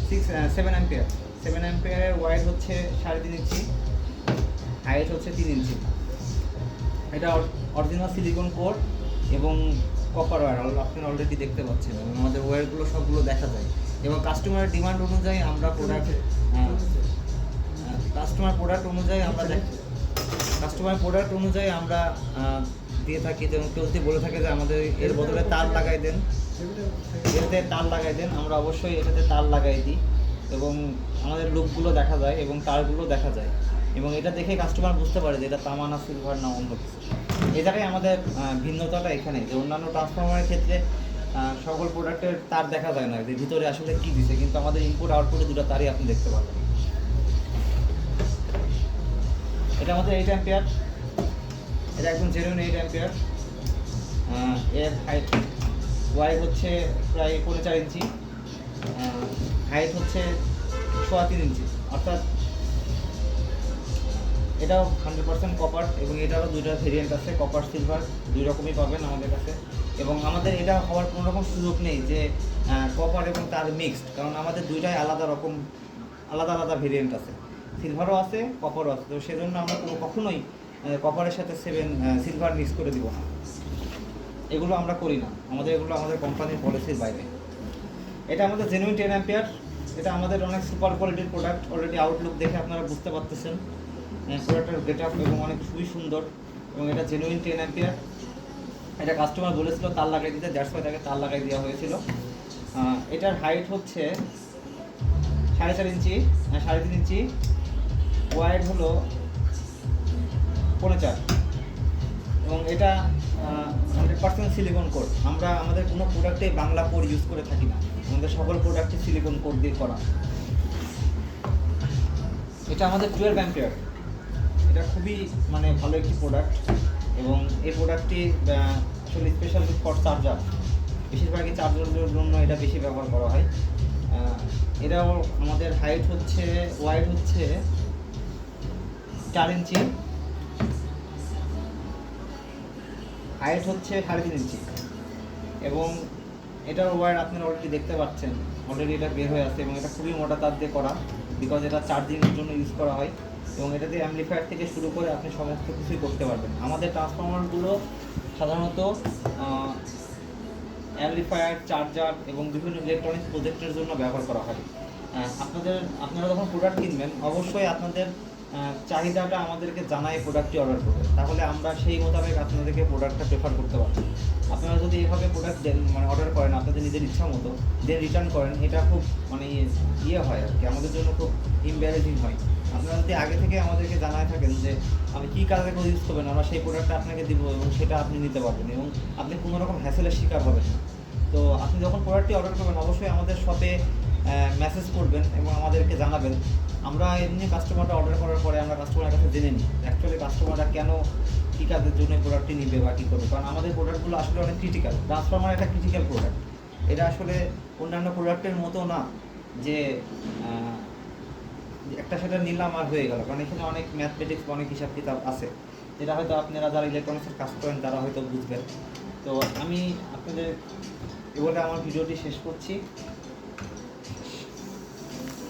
7 ampere. 7 অ্যাম্পিয়ারের wide হচ্ছে 3.5 ইঞ্চি, height হচ্ছে 3 ইঞ্চি। এটা অরিজিনাল সিলিকন কোর এবং কপার ওয়্যার আপনারা অলরেডি দেখতে পাচ্ছেন, এবং আমাদের ওয়্যারগুলো সবগুলো দেখা যায়। এবং কাস্টমারের ডিমান্ড অনুযায়ী আমরা প্রোডাক্ট কাস্টমার প্রোডাক্ট অনুযায়ী আমরা দিয়ে থাকি। যেমন কেউ যদি বলে থাকে যে আমাদের এর বদলে তার লাগাই দেন, এটাতে তার লাগাই দেন, আমরা অবশ্যই এটাতে তার লাগাই দিই, এবং আমাদের লুকগুলো দেখা যায় এবং তারগুলো দেখা যায়, এবং এটা দেখে কাস্টমার বুঝতে পারে যে এটা তামা না সিলভার না অন্য কিছু। এটাই আমাদের ভিন্নতাটা এখানে, যে অন্যান্য ট্রান্সফরমারের ক্ষেত্রে সকল প্রোডাক্টের তার দেখা যায় না, যে ভিতরে আসলে কী দিছে, কিন্তু আমাদের ইনপুট আউটপুটে দুটো তারই আপনি দেখতে পাবেন। এটা আমাদের 8 অ্যাম্পিয়ার, এটা একদম জেনুইন 8 অ্যাম্পিয়ার। এর হাইট ওয়াইড হচ্ছে প্রায় 4.5 ইঞ্চি, হাইট হচ্ছে 3.25 ইঞ্চি, অর্থাৎ এটাও 100% কপার, এবং এটারও দুইটা ভেরিয়েন্ট আছে, কপার সিলভার দুই রকমই পাবেন আমাদের কাছে। এবং আমাদের এটা হওয়ার কোনো রকম সুযোগ নেই যে কপার এবং তার মিক্সড, কারণ আমাদের দুইটাই আলাদা আলাদা ভেরিয়েন্ট আছে, সিলভারও আছে কপারও আছে। তো সেজন্য আমরা কখনোই কপারের সাথে সিলভার মিক্স করে দিব না, এগুলো আমরা করি না, এগুলো আমাদের কোম্পানির পলিসির বাইরে। এটা আমাদের জেনুইন 10 অ্যাম্পিয়ার। এটা আমাদের অনেক সুপার কোয়ালিটির প্রোডাক্ট, অলরেডি আউটলুক দেখে আপনারা বুঝতে পারতেছেন প্রোডাক্টের গেট আপ এবং অনেক খুবই সুন্দর, এবং এটা জেনুইন 10 অ্যাম্পিয়ার। এটা কাস্টমার বলেছিল তার লাগাই দিতে, 150 টাকা তার লাগাই দেওয়া হয়েছিল। এটার হাইট হচ্ছে 4.5 ইঞ্চি, 3.5 ইঞ্চি, ওয়াইড হলো 4.5, এবং এটা 100% সিলিকন কোর। আমরা আমাদের কোনো প্রোডাক্টে বাংলা কোর ইউজ করে থাকি না, আমাদের সকল প্রোডাক্টে সিলিকন কোর দিয়ে করা। এটা আমাদের 12 অ্যাম্পিয়ার। এটা খুবই ভালো একটি প্রোডাক্ট, এবং এই প্রোডাক্টটি আসলে স্পেশাল ফর চার্জার, বেশিরভাগই চার্জারের জন্য এটা বেশি ব্যবহার করা হয়। এটাও আমাদের হাইট হচ্ছে ওয়াইড হচ্ছে 4 ইঞ্চি, হাইট হচ্ছে 3.5 ইঞ্চি, এবং এটার ওয়্যার আপনারা অলরেডি দেখতে পাচ্ছেন, অলরেডি এটা বের হয়ে আছে, এবং এটা খুবই মোটা তার দিয়ে করা, বিকজ এটা চার্জিংয়ের জন্য ইউজ করা হয়, এবং এটাতে অ্যাম্পলিফায়ার থেকে শুরু করে আপনি সমস্ত কিছুই করতে পারবেন। আমাদের ট্রান্সফরমারগুলো সাধারণত অ্যাম্পলিফায়ার, চার্জার এবং বিভিন্ন ইলেকট্রনিক্স প্রজেক্টের জন্য ব্যবহার করা হয়। আপনারা যখন প্রোডাক্ট কিনবেন অবশ্যই আপনাদের চাহিদাটা আমাদেরকে জানাই প্রোডাক্টটি অর্ডার করবেন, তাহলে আমরা সেই মোতাবেক আপনাদেরকে প্রোডাক্টটা প্রেফার করতে পারবো। আপনারা যদি এভাবে প্রোডাক্ট দেন অর্ডার করেন আপনাদের নিজের ইচ্ছা মতো, দেন রিটার্ন করেন, এটা খুব ইয়ে হয় আর কি, আমাদের জন্য খুব এম্বারেজিং হয়। আপনারা যদি আগে থেকে আমাদেরকে জানায় থাকেন যে আপনি কী কাজে করে ইউজ করবেন, আমরা সেই প্রোডাক্টটা আপনাকে দিব এবং সেটা আপনি নিতে পারবেন, এবং আপনি কোনো রকম হ্যাসেলের শিকার হবেন না। তো আপনি যখন প্রোডাক্টটি অর্ডার করবেন অবশ্যই আমাদের শপে মেসেজ করবেন এবং আমাদেরকে জানাবেন। আমরা এমনি কাস্টমারটা অর্ডার করার পরে আমরা কাস্টমারের কাছে জেনে নিই অ্যাকচুয়ালি কাস্টমাররা কেন কী কাজের জন্য প্রোডাক্টটি নিবে বা কী করবে, কারণ আমাদের প্রোডাক্টগুলো আসলে অনেক ক্রিটিক্যাল। ট্রান্সফরমার একটা ক্রিটিক্যাল প্রোডাক্ট, এটা আসলে অন্যান্য প্রোডাক্টের মতো না যে একটা সেটা নিলাম আর হয়ে গেল, কারণ এখানে অনেক ম্যাথমেটিক্স অনেক হিসাব কিতাব আছে, যেটা হয়তো আপনারা যারা ইলেকট্রনিক্সের কাজ করেন তারা হয়তো বুঝবেন। তো আমি আপনাদের এ বলে আমার ভিডিওটি শেষ করছি।